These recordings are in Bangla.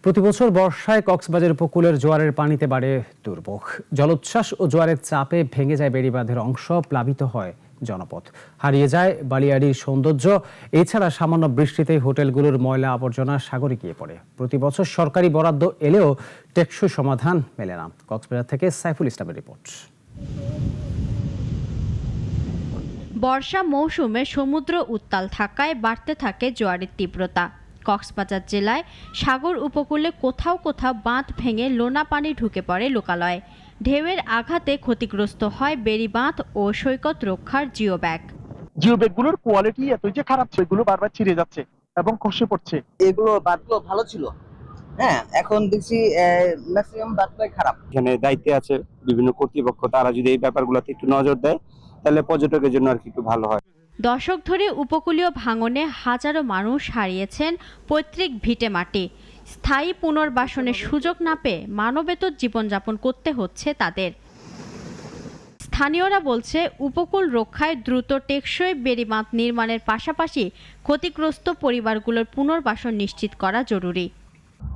প্রতিবছর বর্ষায় কক্সবাজার উপকূলের জোয়ারের পানিতে বাড়ে দুর্ভোগ। জলোচ্ছ্বাস ও জোয়ারের চাপে ভেঙে যায় বেড়িবাঁধের অংশ, প্লাবিত হয় জনপথ, হারিয়ে যায় বালিয়াড়ির সৌন্দর্য। এছাড়া সামান্য বৃষ্টিতেই হোটেলগুলোর ময়লা আবর্জনা সাগরে গিয়ে পড়ে। প্রতি বছর সরকারি বরাদ্দ এলেও টেকসই সমাধান মেলে না। কক্সবাজার থেকে সাইফুল ইসলামের রিপোর্ট। বর্ষা মৌসুমে সমুদ্র উত্তাল থাকায় বাড়তে থাকে জোয়ারের তীব্রতা। কক্সবাজার জেলায় সাগর উপকূলে কোথাও কোথাও বাঁধ ভেঙে লোনা পানি ঢুকে পড়ে লোকালয়ে। ঢেউয়ের আঘাতে ক্ষতিগ্রস্ত হয় বেড়িবাঁধ ও সৈকত রক্ষার জিও ব্যাগগুলোর কোয়ালিটি এতই যে খারাপ, সেগুলো বারবার ছিঁড়ে যাচ্ছে এবং খসে পড়ছে। এগুলো বাদগুলো ভালো ছিল, হ্যাঁ, এখন দেখছি ম্যাক্সিমাম বাদগুলোই খারাপ। এখানে দায়িত্বে আছে বিভিন্ন কর্তৃপক্ষ, তারা যদি এই ব্যাপারগুলোতে একটু নজর দেয় তাহলে পর্যটকের জন্য আর কি একটু ভালো হয়। দশক ধরে উপকূলীয় ভাঙনে হাজারো মানুষ হারিয়েছেন পৈতৃক ভিটে মাটি। স্থায়ী পুনর্বাসনের সুযোগ না পেয়ে মানবেতর জীবনযাপন করতে হচ্ছে তাদের। স্থানীয়রা বলছে, উপকূল রক্ষায় দ্রুত টেকসই বেড়িবাঁধ নির্মাণের পাশাপাশি ক্ষতিগ্রস্ত পরিবারগুলোর পুনর্বাসন নিশ্চিত করা জরুরি।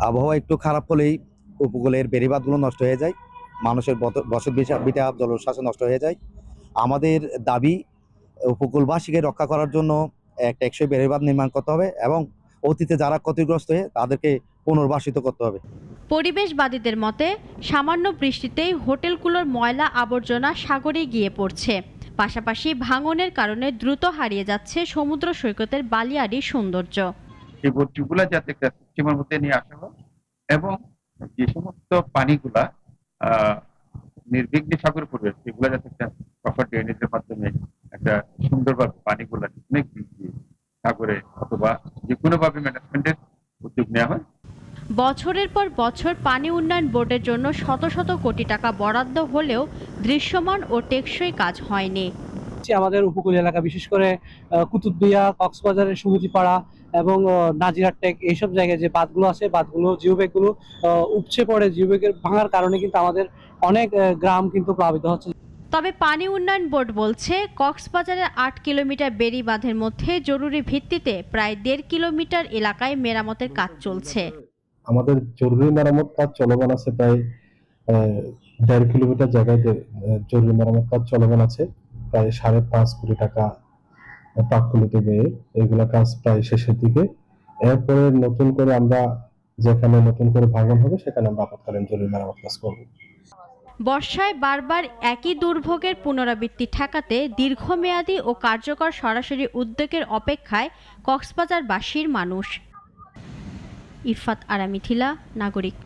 আবহাওয়া একটু খারাপ হলেই উপকূলের বেড়িবাঁধগুলো নষ্ট হয়ে যায়, মানুষের বসত ভিটা জলশ্বাস নষ্ট হয়ে যায়। আমাদের দাবি উপকূলবাসীকে রক্ষা করার জন্য একটা টেকসই বেড়িবাঁধ নির্মাণ করতে হবে এবং অতীতে যারা ক্ষতিগ্রস্ত হয়ে তাদেরকে পুনর্বাসিত করতে হবে। পরিবেশবাদীদের মতে, সামান্য বৃষ্টিতেই হোটেলগুলোর ময়লা আবর্জনা সাগরে গিয়ে পড়ছে। পাশাপাশি ভাঙনের কারণে দ্রুত হারিয়ে যাচ্ছে সমুদ্র সৈকতের বালিয়াড়ির সৌন্দর্য। এই বর্জ্যগুলা যাতে একটা সিস্টেমের মধ্যে নিয়ে আসা হয় এবং যে সমস্ত পানিগুলা নির্বিঘ্নে সাগরে পড়বে সেগুলো যাতে একটা প্রপার ড্রেনেজের মাধ্যমে একটা সুন্দরভাবে পানিগুলা সাগরে অথবা যে কোনো ভাবে ম্যানেজমেন্টের উদ্যোগ নেওয়া হয়। বছরের পর বছর পানি উন্নয়ন বোর্ডের জন্য শত শত কোটি টাকা বরাদ্দ হলেও দৃশ্যমান ও টেকসই কাজ হয়নি। আমাদের উপকূল এলাকা, বিশেষ করে কুতুবদিয়া, কক্সবাজারের সুমতিপাড়া এবং নাজিরহাট টেক, এইসব জায়গায় যে বাঁধগুলো আছে, বাঁধগুলো জিওব্যাগগুলো উপচে পড়ে। জিওব্যাগের ভাঙার কারণে কিন্তু আমাদের অনেক গ্রাম কিন্তু প্লাবিত হচ্ছে। তবে পানি উন্নয়ন বোর্ড বলছে, কক্সবাজারের 8 কিলোমিটার বেড়িবাঁধের মধ্যে জরুরি ভিত্তিতে প্রায় 1.5 কিলোমিটার এলাকায় মেরামতের কাজ চলছে। আমাদের জরুরি মেরামত কাজ চলমান আছে, প্রায় 1.5 কিলোমিটার জায়গায় জরুরি মেরামত কাজ চলমান আছে। প্রায় 5.5 কোটি টাকা প্রাক্কলিত ব্যয়ে এগুলা কাজ প্রায় শেষের দিকে। এরপরে নতুন করে আমরা যেখানে নতুন করে ভাঙন হবে সেখানে আমরা আপাতকালীন জরুরি মেরামত কাজ করব। বর্ষায় বারবার একই দুর্ভোগের পুনরাবৃত্তি ঠেকাতে দীর্ঘমেয়াদী ও কার্যকর সরাসরি উদ্যোগের অপেক্ষায় কক্সবাজারবাসীর মানুষ। ইরফাত আরা মিথিলা, নাগরিক।